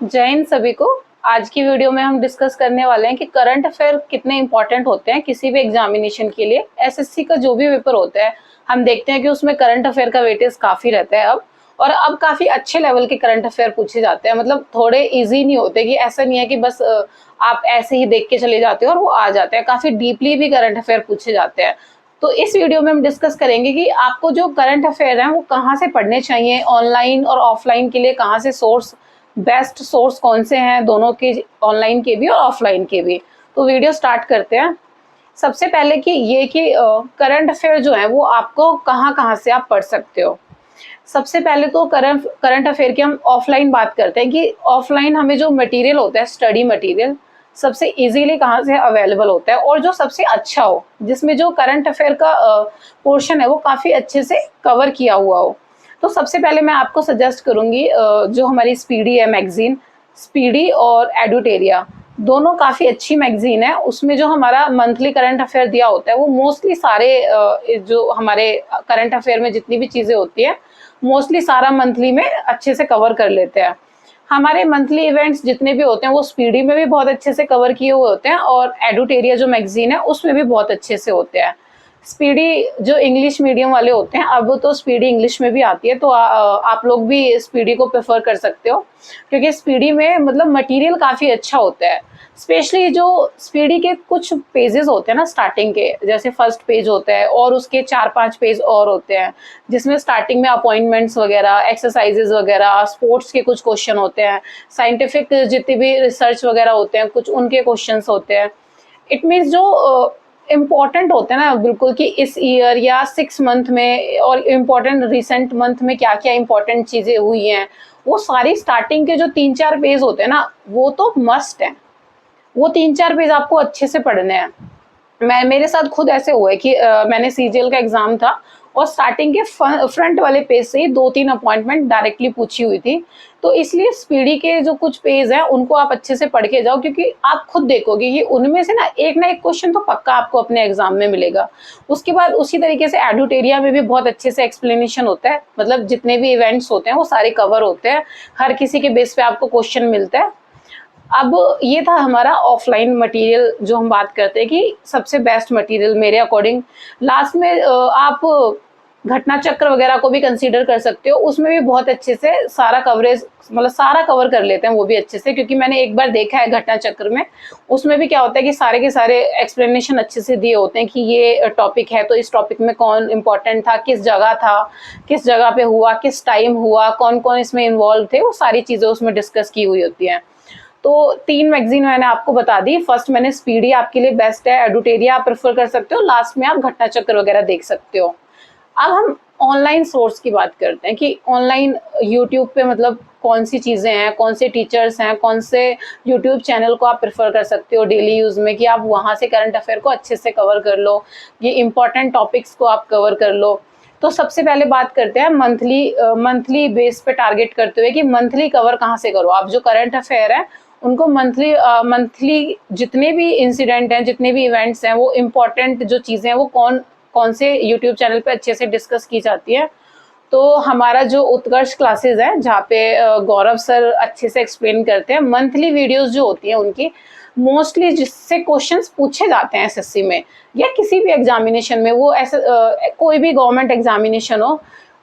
जय हिंद सभी को। आज की वीडियो में हम डिस्कस करने वाले हैं कि करंट अफेयर कितने इंपॉर्टेंट होते हैं किसी भी एग्जामिनेशन के लिए। एसएससी का जो भी पेपर होता है हम देखते हैं कि उसमें करंट अफेयर का वेटेज काफी रहता है अब, और अब काफी अच्छे लेवल के करंट अफेयर पूछे जाते हैं। मतलब थोड़े इजी नहीं होते, कि ऐसा नहीं है कि बस आप ऐसे ही देख के चले जाते हो और वो आ जाते हैं। काफी डीपली भी करंट अफेयर पूछे जाते हैं। तो इस वीडियो में हम डिस्कस करेंगे कि आपको जो करंट अफेयर है वो कहाँ से पढ़ने चाहिए, ऑनलाइन और ऑफलाइन के लिए कहाँ से सोर्स, बेस्ट सोर्स कौन से हैं, दोनों के, ऑनलाइन के भी और ऑफलाइन के भी। तो वीडियो स्टार्ट करते हैं। सबसे पहले कि ये कि करंट अफेयर जो है वो आपको कहाँ कहाँ से आप पढ़ सकते हो। सबसे पहले तो करंट अफेयर की हम ऑफलाइन बात करते हैं कि ऑफलाइन हमें जो मटेरियल होता है, स्टडी मटेरियल, सबसे इजीली कहाँ से अवेलेबल होता है और जो सबसे अच्छा हो, जिसमें जो करंट अफेयर का पोर्शन है वो काफ़ी अच्छे से कवर किया हुआ हो। तो सबसे पहले मैं आपको सजेस्ट करूंगी जो हमारी स्पीडी है मैगजीन, स्पीडी और एडुटेरिया, दोनों काफ़ी अच्छी मैगजीन है। उसमें जो हमारा मंथली करंट अफेयर दिया होता है वो मोस्टली सारे जो हमारे करंट अफेयर में जितनी भी चीज़ें होती है मोस्टली सारा मंथली में अच्छे से कवर कर लेते हैं। हमारे मंथली इवेंट्स जितने भी होते हैं वो स्पीडी में भी बहुत अच्छे से कवर किए हुए होते हैं, और एडुटेरिया जो मैगजीन है उसमें भी बहुत अच्छे से होते हैं। स्पीडी जो इंग्लिश मीडियम वाले होते हैं, अब तो स्पीडी इंग्लिश में भी आती है, तो आप लोग भी स्पीडी को प्रेफर कर सकते हो, क्योंकि स्पीडी में मतलब मटेरियल काफ़ी अच्छा होता है। स्पेशली जो स्पीडी के कुछ पेजेस होते हैं ना स्टार्टिंग के, जैसे फर्स्ट पेज होता है और उसके 4-5 पेज और होते हैं, जिसमें स्टार्टिंग में अपॉइंटमेंट्स वगैरह, एक्सरसाइजेज वगैरह, स्पोर्ट्स के कुछ क्वेश्चन होते हैं, साइंटिफिक जितने भी रिसर्च वगैरह होते हैं कुछ उनके क्वेश्चंस होते हैं। इट मीन्स जो इम्पॉर्टेंट होते हैं ना बिल्कुल, कि इस ईयर या 6 मंथ में और इम्पॉर्टेंट रिसेंट मंथ में क्या क्या इम्पॉर्टेंट चीज़ें हुई हैं, वो सारी स्टार्टिंग के जो 3-4 पेज होते हैं ना वो तो मस्ट हैं। वो 3-4 पेज आपको अच्छे से पढ़ने हैं। मेरे साथ खुद ऐसे हुआ है कि मैंने सीजीएल का एग्जाम था और स्टार्टिंग के फ्रंट वाले पेज से ही 2-3 अपॉइंटमेंट डायरेक्टली पूछी हुई थी। तो इसलिए स्पीडी के जो कुछ पेज हैं उनको आप अच्छे से पढ़ के जाओ, क्योंकि आप खुद देखोगे कि उनमें से ना एक क्वेश्चन तो पक्का आपको अपने एग्जाम में मिलेगा। उसके बाद उसी तरीके से एडुटेरिया में भी बहुत अच्छे से एक्सप्लेनेशन होता है, मतलब जितने भी इवेंट्स होते हैं वो सारे कवर होते हैं, हर किसी के बेस पे आपको क्वेश्चन मिलता है। अब ये था हमारा ऑफलाइन मटेरियल जो हम बात करते हैं कि सबसे बेस्ट मटेरियल मेरे अकॉर्डिंग। लास्ट में आप घटना चक्र वगैरह को भी कंसीडर कर सकते हो, उसमें भी बहुत अच्छे से सारा कवरेज, मतलब सारा कवर कर लेते हैं वो भी अच्छे से, क्योंकि मैंने एक बार देखा है घटना चक्र में। उसमें भी क्या होता है कि सारे के सारे एक्सप्लेनेशन अच्छे से दिए होते हैं कि ये टॉपिक है तो इस टॉपिक में कौन इंपॉर्टेंट था, किस जगह था, किस जगह पे हुआ, किस टाइम हुआ, कौन कौन इसमें इन्वॉल्व थे, वो सारी चीज़ें उसमें डिस्कस की हुई होती हैं। तो 3 मैगजीन मैंने आपको बता दी। फर्स्ट मैंने स्पीडी आपके लिए बेस्ट है, एडुटेरिया आप प्रेफर कर सकते हो, लास्ट में आप घटना चक्र वगैरह देख सकते हो। अब हम ऑनलाइन सोर्स की बात करते हैं कि ऑनलाइन यूट्यूब पे मतलब कौन सी चीज़ें हैं, कौन से टीचर्स हैं, कौन से यूट्यूब चैनल को आप प्रेफर कर सकते हो डेली यूज़ में, कि आप वहाँ से करंट अफेयर को अच्छे से कवर कर लो, ये इंपॉर्टेंट टॉपिक्स को आप कवर कर लो। तो सबसे पहले बात करते हैं मंथली बेस पे टारगेट करते हुए कि मंथली कवर कहाँ से करो। आप जो करंट अफेयर है उनको मंथली जितने भी इंसिडेंट हैं, जितने भी इवेंट्स हैं, वो इम्पॉर्टेंट जो चीज़ें हैं वो कौन कौन से यूट्यूब चैनल पे अच्छे से डिस्कस की जाती है। तो हमारा जो उत्कर्ष क्लासेस है जहाँ पे गौरव सर अच्छे से एक्सप्लेन करते हैं, मंथली वीडियोस जो होती हैं उनकी, मोस्टली जिससे क्वेश्चंस पूछे जाते हैं एसएससी में या किसी भी एग्जामिनेशन में, वो ऐसे कोई भी गवर्नमेंट एग्जामिनेशन हो,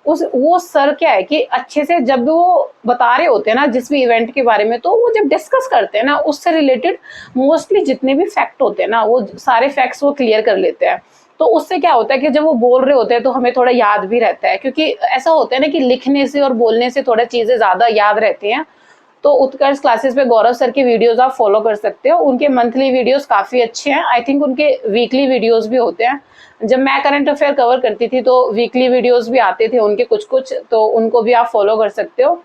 वो सर क्या है कि अच्छे से जब वो बता रहे होते हैं ना जिस भी इवेंट के बारे में, तो वो जब डिस्कस करते हैं ना उससे रिलेटेड मोस्टली जितने भी फैक्ट होते हैं ना वो सारे फैक्ट्स वो क्लियर कर लेते हैं। तो उससे क्या होता है कि जब वो बोल रहे होते हैं तो हमें थोड़ा याद भी रहता है, क्योंकि ऐसा होता है ना कि लिखने से और बोलने से थोड़ा चीज़ें ज़्यादा याद रहती हैं। तो उत्कर्ष क्लासेस पे गौरव सर की वीडियोस आप फॉलो कर सकते हो, उनके मंथली वीडियोस काफ़ी अच्छे हैं। आई थिंक उनके वीकली वीडियोस भी होते हैं। जब मैं करंट अफेयर कवर करती थी तो वीकली वीडियोस भी आते थे उनके कुछ कुछ, तो उनको भी आप फॉलो कर सकते हो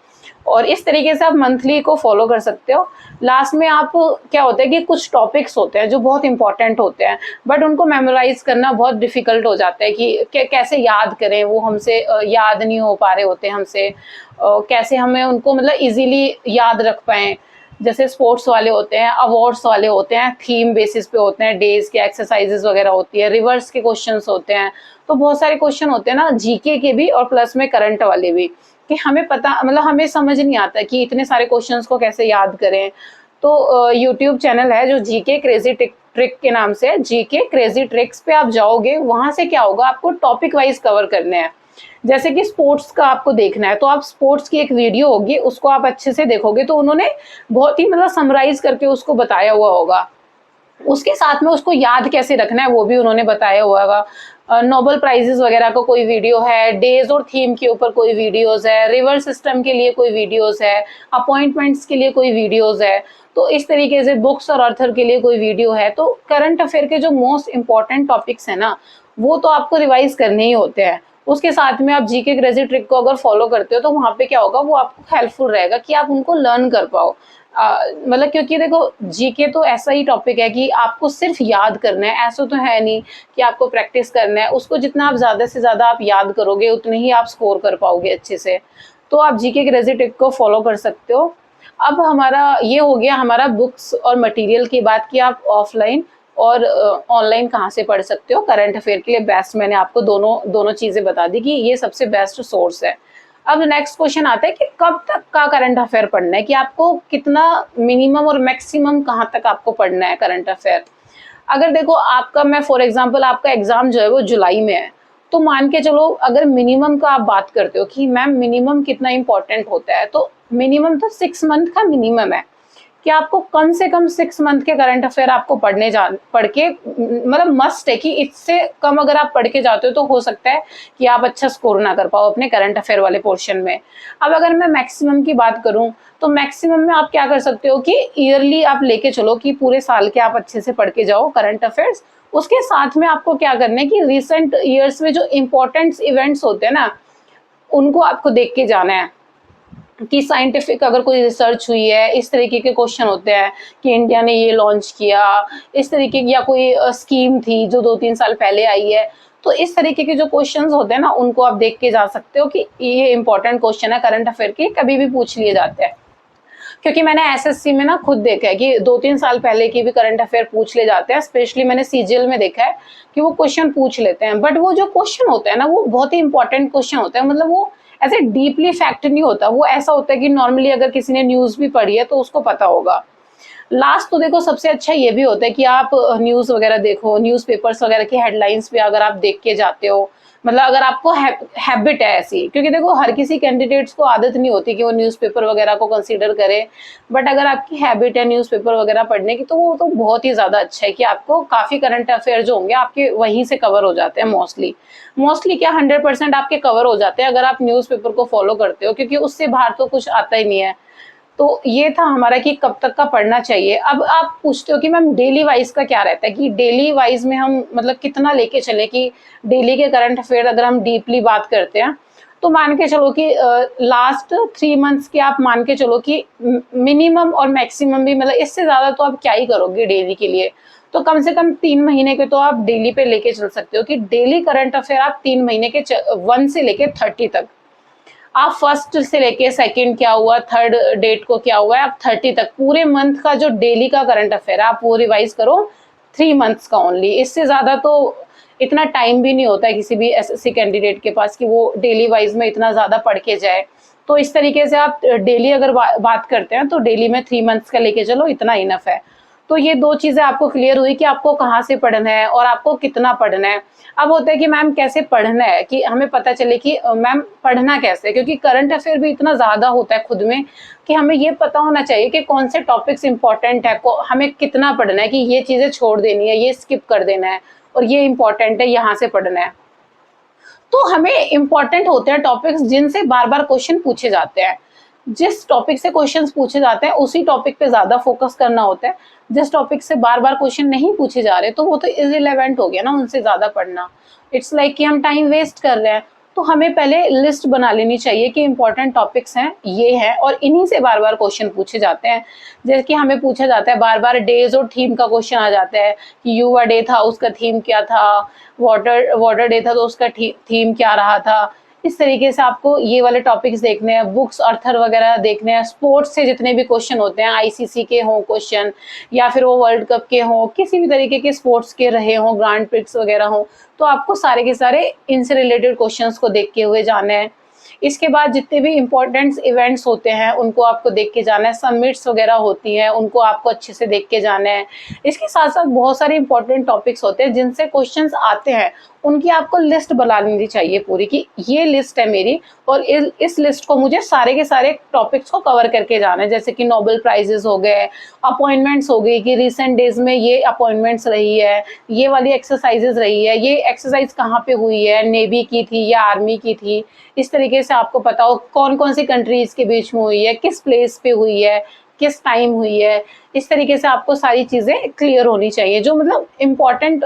और इस तरीके से आप मंथली को फॉलो कर सकते हो। लास्ट में आप क्या होता है कि कुछ टॉपिक्स होते हैं जो बहुत इंपॉर्टेंट होते हैं, बट उनको मेमोराइज करना बहुत डिफिकल्ट हो जाता है कि कैसे याद करें, वो हमसे याद नहीं हो पा रहे होते हमसे, कैसे हमें उनको मतलब इजीली याद रख पाएँ। जैसे स्पोर्ट्स वाले होते हैं, अवार्ड्स वाले होते हैं, थीम बेसिस पे होते हैं, डेज के एक्सरसाइजेज वगैरह होती है, रिवर्स के क्वेश्चंस होते हैं, तो बहुत सारे क्वेश्चन होते हैं ना जीके के भी और प्लस में करंट वाले भी। कि हमें पता मतलब हमें समझ नहीं आता कि इतने सारे क्वेश्चंस को कैसे याद करें। तो यूट्यूब चैनल है जो जीके क्रेजी ट्रिक के नाम से, जीके क्रेजी ट्रिक्स पे आप जाओगे, वहां से क्या होगा, आपको टॉपिक वाइज कवर करने हैं। जैसे कि स्पोर्ट्स का आपको देखना है तो आप स्पोर्ट्स की एक वीडियो होगी, उसको आप अच्छे से देखोगे तो उन्होंने बहुत ही मतलब समराइज करके उसको बताया हुआ होगा। उसके साथ में उसको याद कैसे रखना है वो भी उन्होंने बताया हुआ होगा। नोबेल प्राइजेस वगैरह का कोई वीडियो है, डेज और थीम के ऊपर कोई वीडियोस है, रिवर सिस्टम के लिए कोई वीडियोस है, अपॉइंटमेंट्स के लिए कोई वीडियोस है। तो इस तरीके से बुक्स और ऑथर के लिए कोई वीडियो है। तो करंट अफेयर के जो मोस्ट इंपॉर्टेंट टॉपिक्स है ना, वो तो आपको रिवाइज करने ही होते हैं। उसके साथ में आप जीके क्रेजी ट्रिक को अगर फॉलो करते हो तो वहां पे क्या होगा, वो आपको हेल्पफुल रहेगा कि आप उनको लर्न कर पाओ। मतलब क्योंकि देखो, जीके तो ऐसा ही टॉपिक है कि आपको सिर्फ याद करना है, ऐसा तो है नहीं कि आपको प्रैक्टिस करना है उसको। जितना आप ज्यादा से ज्यादा आप याद करोगे उतने ही आप स्कोर कर पाओगे अच्छे से। तो आप जीके क्रेजी ट्रिक को फॉलो कर सकते हो। अब हमारा ये हो गया हमारा बुक्स और मटेरियल की बात की, आप ऑफलाइन और ऑनलाइन कहाँ से पढ़ सकते हो करंट अफेयर के लिए बेस्ट। मैंने आपको दोनों दोनों चीजें बता दी कि ये सबसे बेस्ट सोर्स है। अब नेक्स्ट क्वेश्चन आता है कि कब तक का करंट अफेयर पढ़ना है, कि आपको कितना मिनिमम और मैक्सिमम कहाँ तक आपको पढ़ना है करंट अफेयर। अगर देखो आपका, मैं फॉर एग्जांपल आपका एग्जाम जो है वो जुलाई में है, तो मान के चलो अगर मिनिमम का आप बात करते हो कि मैम मिनिमम कितना इंपॉर्टेंट होता है, तो मिनिमम तो 6 मंथ का मिनिमम है कि आपको कम से कम 6 मंथ के करंट अफेयर आपको पढ़ के मतलब मस्ट है कि इससे कम अगर आप पढ़ के जाते हो तो हो सकता है कि आप अच्छा स्कोर ना कर पाओ अपने करंट अफेयर वाले पोर्शन में। अब अगर मैं मैक्सिमम की बात करूं तो मैक्सिमम में आप क्या कर सकते हो कि ईयरली आप लेके चलो कि पूरे साल के आप अच्छे से पढ़ के जाओ करंट अफेयर्स। उसके साथ में आपको क्या करना है कि रिसेंट ईयर्स में जो इम्पोर्टेंट इवेंट्स होते हैं ना, उनको आपको देख के जाना है कि साइंटिफिक अगर कोई रिसर्च हुई है, इस तरीके के क्वेश्चन होते हैं कि इंडिया ने ये लॉन्च किया, इस तरीके की, या कोई स्कीम थी जो 2-3 साल पहले आई है। तो इस तरीके के जो क्वेश्चंस होते हैं ना, उनको आप देख के जा सकते हो कि ये इंपॉर्टेंट क्वेश्चन है करंट अफेयर के, कभी भी पूछ लिए जाते हैं। क्योंकि मैंने एसएससी में ना खुद देखा है कि 2-3 साल पहले की भी करंट अफेयर पूछ ले जाते हैं। स्पेशली मैंने सीजीएल में देखा है कि वो क्वेश्चन पूछ लेते हैं, बट वो जो क्वेश्चन होता है ना, वो बहुत ही इंपॉर्टेंट क्वेश्चन होता है। मतलब वो ऐसे डीपली फैक्ट नहीं होता, वो ऐसा होता है कि नॉर्मली अगर किसी ने न्यूज भी पढ़ी है तो उसको पता होगा। लास्ट तो देखो सबसे अच्छा ये भी होता है कि आप न्यूज वगैरह देखो, न्यूज़पेपर्स वगैरह की हेडलाइंस भी अगर आप देख के जाते हो, मतलब अगर आपको हैबिट है ऐसी, क्योंकि देखो हर किसी कैंडिडेट्स को आदत नहीं होती कि वो न्यूज़पेपर वगैरह को कंसीडर करे। बट अगर आपकी हैबिट है न्यूज़पेपर वगैरह पढ़ने की, तो वो तो बहुत ही ज्यादा अच्छा है कि आपको काफी करंट अफेयर जो होंगे आपके वहीं से कवर हो जाते हैं। मोस्टली मोस्टली क्या 100% आपके कवर हो जाते हैं अगर आप न्यूज़पेपर को फॉलो करते हो, क्योंकि उससे बाहर तो कुछ आता ही नहीं है। तो ये था हमारा कि कब तक का पढ़ना चाहिए। अब आप पूछते हो कि मैम डेली वाइज का क्या रहता है, कि डेली वाइज में हम मतलब कितना लेके चले, कि डेली के करंट अफेयर अगर हम डीपली बात करते हैं तो मान के चलो कि लास्ट 3 मंथ्स के आप मान के चलो कि मिनिमम और मैक्सिमम भी, मतलब इससे ज्यादा तो आप क्या ही करोगे डेली के लिए। तो कम से कम 3 महीने के तो आप डेली पे लेके चल सकते हो कि डेली करंट अफेयर आप 3 महीने के 1 से लेके 30 तक, आप फर्स्ट से लेके सेकंड क्या हुआ, थर्ड डेट को क्या हुआ है, आप 30 तक पूरे मंथ का जो डेली का करंट अफेयर है आप वो रिवाइज करो 3 मंथ्स का ओनली। इससे ज्यादा तो इतना टाइम भी नहीं होता है किसी भी एसएससी कैंडिडेट के पास कि वो डेली वाइज में इतना ज्यादा पढ़ के जाए। तो इस तरीके से आप डेली अगर बात करते हैं तो डेली में 3 मंथ्स का लेके चलो, इतना इनफ है। तो ये दो चीजें आपको क्लियर हुई कि आपको कहाँ से पढ़ना है और आपको कितना पढ़ना है। अब होता है कि मैम कैसे पढ़ना है, कि हमें पता चले कि मैम पढ़ना कैसे, क्योंकि करंट अफेयर भी इतना ज्यादा होता है खुद में कि हमें ये पता होना चाहिए कि कौन से टॉपिक्स इंपॉर्टेंट है, हमें कितना पढ़ना है, कि ये चीजें छोड़ देनी है, ये स्किप कर देना है, और ये इंपॉर्टेंट है यहाँ से पढ़ना है। तो हमें इंपॉर्टेंट होते हैं टॉपिक्स जिनसे बार बार क्वेश्चन पूछे जाते हैं। जिस टॉपिक से क्वेश्चंस पूछे जाते हैं उसी टॉपिक पे ज्यादा फोकस करना होता है। जिस टॉपिक से बार बार क्वेश्चन नहीं पूछे जा रहे तो वो तो इररिलेवेंट हो गया ना उनसे ज्यादा पढ़ना। इट्स लाइक कि हम टाइम वेस्ट कर रहे हैं। तो हमें पहले लिस्ट बना लेनी चाहिए कि इंपॉर्टेंट टॉपिक्स हैं ये हैं और इन्हीं से बार बार क्वेश्चन पूछे जाते हैं। जैसे कि हमें पूछा जाता है बार बार डेज और थीम का क्वेश्चन आ जाता है कि युवा डे था उसका थीम क्या था, वाटर वाटर डे था तो उसका थीम क्या रहा था। इस तरीके से आपको ये वाले टॉपिक्स देखने हैं, बुक्स ऑथर वगैरह देखने हैं। स्पोर्ट्स से जितने भी क्वेश्चन होते हैं, आईसीसी के हों क्वेश्चन या फिर वो वर्ल्ड कप के हों, किसी भी तरीके के स्पोर्ट्स के रहे हों, ग्रांड प्रिक्स वगैरह हों, तो आपको सारे के सारे इनसे रिलेटेड क्वेश्चंस को देख के हुए जाना है। इसके बाद जितने भी इम्पोर्टेंट इवेंट्स होते हैं उनको आपको देख के जाना है, समिट्स वगैरह होती हैं उनको आपको अच्छे से देख के जाना है। इसके साथ साथ बहुत सारे इंपॉर्टेंट टॉपिक्स होते हैं जिनसे क्वेश्चंस आते हैं, उनकी आपको लिस्ट बना लेनी चाहिए पूरी कि ये लिस्ट है मेरी और इस लिस्ट को मुझे सारे के सारे टॉपिक्स को कवर करके जाना है। जैसे कि नोबेल प्राइजेस हो गए, अपॉइंटमेंट्स हो गई कि रिसेंट डेज में ये अपॉइंटमेंट्स रही है, ये वाली एक्सरसाइजेज रही है, ये एक्सरसाइज कहाँ पे हुई है, नेवी की थी या आर्मी की थी, इस तरीके से आपको पता हो कौन कौन सी कंट्रीज के बीच में हुई है, किस प्लेस पे हुई है, किस टाइम हुई है। इस तरीके से आपको सारी चीजें क्लियर होनी चाहिए। जो मतलब इम्पोर्टेंट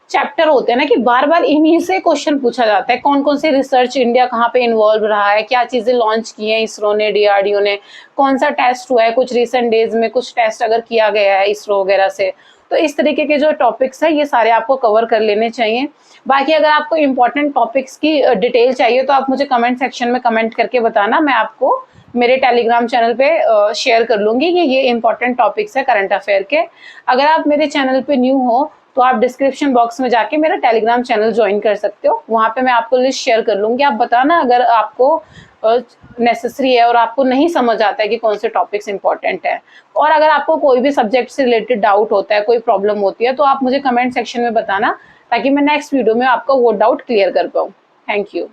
चैप्टर होते हैं ना कि बार बार इन्हीं से क्वेश्चन पूछा जाता है, कौन कौन सी रिसर्च इंडिया कहाँ पे इन्वॉल्व रहा है, क्या चीजें लॉन्च की हैं इसरो ने, डीआरडीओ ने, कौन सा टेस्ट हुआ है, कुछ रिसेंट डेज में कुछ टेस्ट अगर किया गया है इसरो वगैरह से। तो इस तरीके के जो टॉपिक्स है ये सारे आपको कवर कर लेने चाहिए। बाकी अगर आपको इम्पोर्टेंट टॉपिक्स की डिटेल चाहिए तो आप मुझे कमेंट सेक्शन में कमेंट करके बताना, मैं आपको मेरे टेलीग्राम चैनल पे शेयर कर लूंगी कि ये इंपॉर्टेंट टॉपिक्स है करंट अफेयर के। अगर आप मेरे चैनल पे न्यू हो तो आप डिस्क्रिप्शन बॉक्स में जाके मेरा टेलीग्राम चैनल ज्वाइन कर सकते हो, वहाँ पे मैं आपको लिस्ट शेयर कर लूंगी। आप बताना अगर आपको नेसेसरी है और आपको नहीं समझ आता है कि कौन से टॉपिक्स इंपॉर्टेंट है। और अगर आपको कोई भी सब्जेक्ट से रिलेटेड डाउट होता है, कोई प्रॉब्लम होती है, तो आप मुझे कमेंट सेक्शन में बताना ताकि मैं नेक्स्ट वीडियो में आपका वो डाउट क्लियर कर पाऊँ। Thank you.